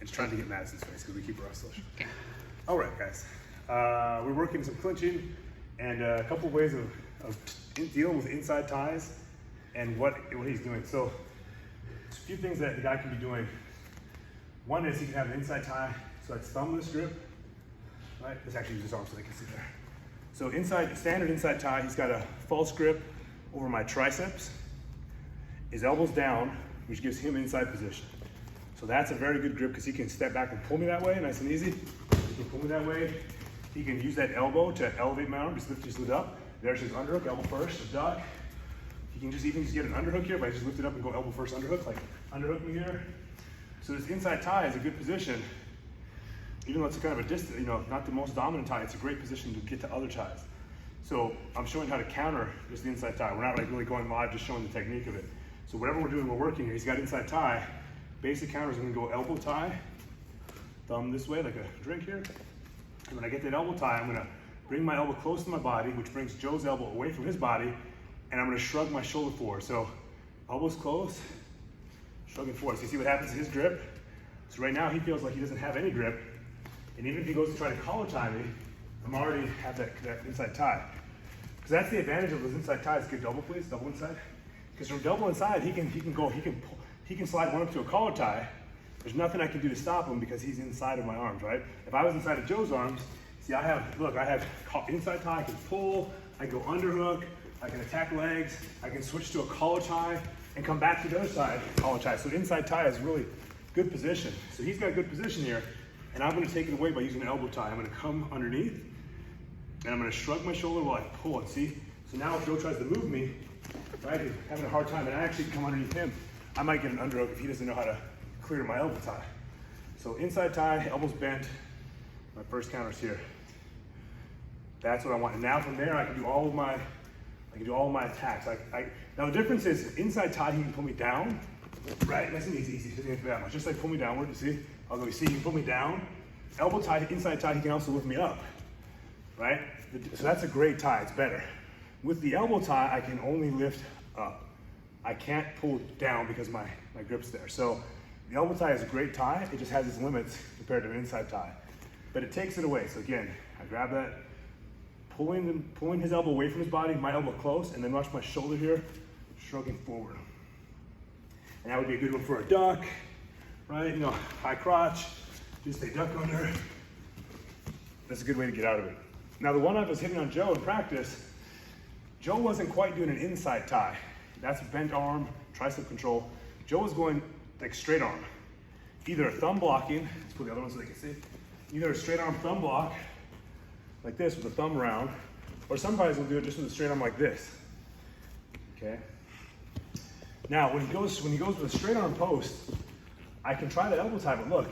He's trying to get Madison's face because we keep wrestling. Okay. All right, guys. We're working some clinching and a couple ways of dealing with inside ties and what he's doing. So, a few things that the guy can be doing. One is he can have an inside tie, so that's thumbless grip. Right? Let's actually use his arm so they can see there. So standard inside tie, he's got a false grip over my triceps. His elbow's down, which gives him inside position. So that's a very good grip because he can step back and pull me that way, nice and easy. He can pull me that way. He can use that elbow to elevate my arm, just lift it up. There's his underhook, elbow first, a duck. He can even just get an underhook here, but I just lift it up and go elbow first underhook, like underhook me here. So this inside tie is a good position. Even though it's kind of a distant, not the most dominant tie, it's a great position to get to other ties. So I'm showing how to counter just the inside tie. We're not like really going live, just showing the technique of it. So whatever we're doing, we're working here. He's got inside tie. Basic counter is gonna go elbow tie, thumb this way like a drink here. And when I get that elbow tie, I'm gonna bring my elbow close to my body, which brings Joe's elbow away from his body, and I'm gonna shrug my shoulder forward. So elbows close, shrugging forward. So you see what happens to his grip? So right now he feels like he doesn't have any grip. And even if he goes to try to collar tie me, I'm already have that inside tie. Because that's the advantage of those inside ties. Good double, please, double inside. Because from double inside, he can slide one up to a collar tie. There's nothing I can do to stop him because he's inside of my arms, right? If I was inside of Joe's arms, see, I have inside tie. I can pull, I can go underhook, I can attack legs, I can switch to a collar tie and come back to the other side, collar tie. So inside tie is really good position. So he's got a good position here. And I'm gonna take it away by using an elbow tie. I'm gonna come underneath, and I'm gonna shrug my shoulder while I pull it, see? So now if Joe tries to move me, right, he's having a hard time, and I actually come underneath him, I might get an underhook if he doesn't know how to clear my elbow tie. So inside tie, elbows bent, my first counter's here. That's what I want. And now from there, I can do all of my attacks. Now the difference is, inside tie, he can pull me down, right? Nice and easy, that much. Just like pull me downward, you see? Although you see, he can pull me down. Elbow tie, inside tie, he can also lift me up, right? So that's a great tie, it's better. With the elbow tie, I can only lift up. I can't pull down because my grip's there. So the elbow tie is a great tie, it just has its limits compared to an inside tie. But it takes it away, so again, I grab that, pulling his elbow away from his body, my elbow close, and then watch my shoulder here, shrugging forward. And that would be a good one for a duck, right? High crotch, just a duck under. That's a good way to get out of it. Now the one I was hitting on Joe in practice, Joe wasn't quite doing an inside tie. That's bent arm, tricep control. Joe was going like straight arm. Either a thumb blocking, let's put the other one so they can see. Either a straight arm thumb block, like this with the thumb around, or sometimes we'll do it just with a straight arm like this, okay? Now when he goes with a straight arm post, I can try the elbow tie, but look,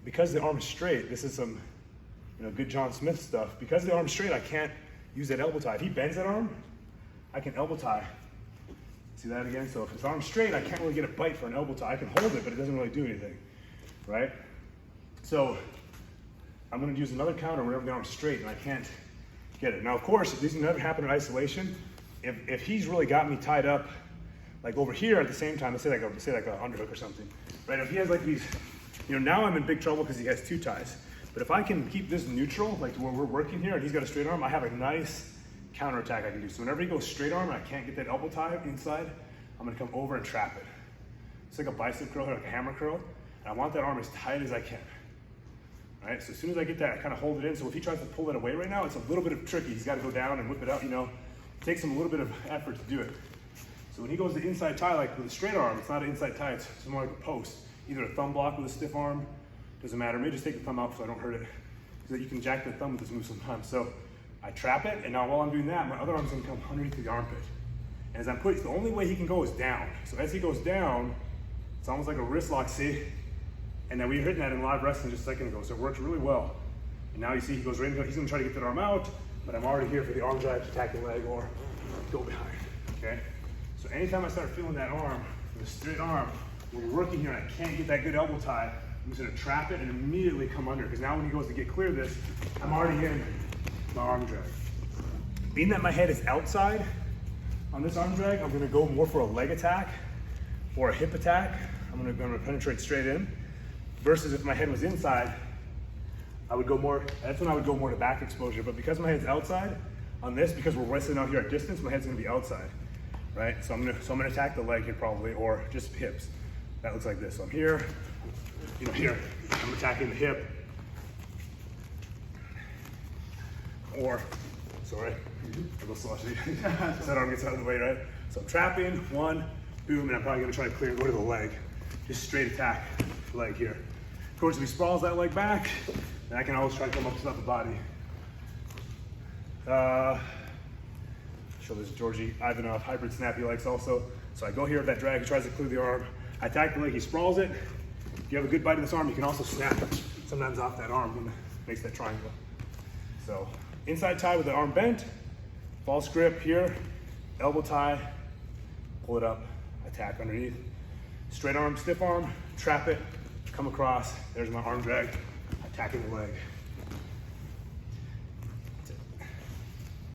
because the arm is straight, this is some good John Smith stuff. Because the arm's straight, I can't use that elbow tie. If he bends that arm, I can elbow tie. See that again? So if his arm's straight, I can't really get a bite for an elbow tie. I can hold it, but it doesn't really do anything, right? So I'm gonna use another counter whenever the arm's straight and I can't get it. Now, of course, if these never happen in isolation, if he's really got me tied up, like over here at the same time, let's say like a underhook or something, right? If he has like these, now I'm in big trouble because he has two ties. But if I can keep this neutral, like where we're working here, and he's got a straight arm, I have a nice counter attack I can do. So whenever he goes straight arm and I can't get that elbow tie inside, I'm gonna come over and trap it. It's like a bicep curl, like a hammer curl, and I want that arm as tight as I can. Right? So as soon as I get that, I kind of hold it in. So if he tries to pull it away right now, it's a little bit of tricky. He's got to go down and whip it out. It takes him a little bit of effort to do it. So when he goes to inside tie, like with a straight arm, it's not an inside tie, it's more like a post. Either a thumb block with a stiff arm, doesn't matter. Maybe just take the thumb out so I don't hurt it. Because you can jack the thumb with this move sometimes. So I trap it, and now while I'm doing that, my other arm's gonna come underneath the armpit. And as I'm putting, the only way he can go is down. So as he goes down, it's almost like a wrist lock, see? And then we were hitting that in live wrestling just a second ago, so it works really well. And now you see he goes right in, he's gonna try to get that arm out, but I'm already here for the arm drag to attack the leg or go behind, okay? So anytime I start feeling that arm, with a straight arm, when we're working here and I can't get that good elbow tie, I'm just gonna trap it and immediately come under, because now when he goes to get clear of this, I'm already in my arm drag. Being that my head is outside on this arm drag, I'm gonna go more for a leg attack or a hip attack. I'm gonna penetrate straight in. Versus if my head was inside, I would go more, that's when I would go more to back exposure. But because my head's outside on this, because we're wrestling out here at distance, my head's gonna be outside, right? So I'm gonna attack the leg here probably, or just hips. That looks like this. So I'm here, you know, here, I'm attacking the hip. Or, sorry, a little sloshy. That arm gets out of the way, right? So I'm trapping, one, boom, and I'm probably gonna try to clear and go to the leg. Just straight attack the leg here. Of course, if he sprawls that leg back, then I can always try to come up to the body. Show this Georgi Ivanov hybrid snap he likes also. So I go here with that drag, he tries to clear the arm. I attack the leg, he sprawls it. If you have a good bite in this arm, you can also snap sometimes off that arm and makes that triangle. So inside tie with the arm bent, false grip here, elbow tie, pull it up, attack underneath. Straight arm, stiff arm, trap it, come across, there's my arm drag, attacking the leg.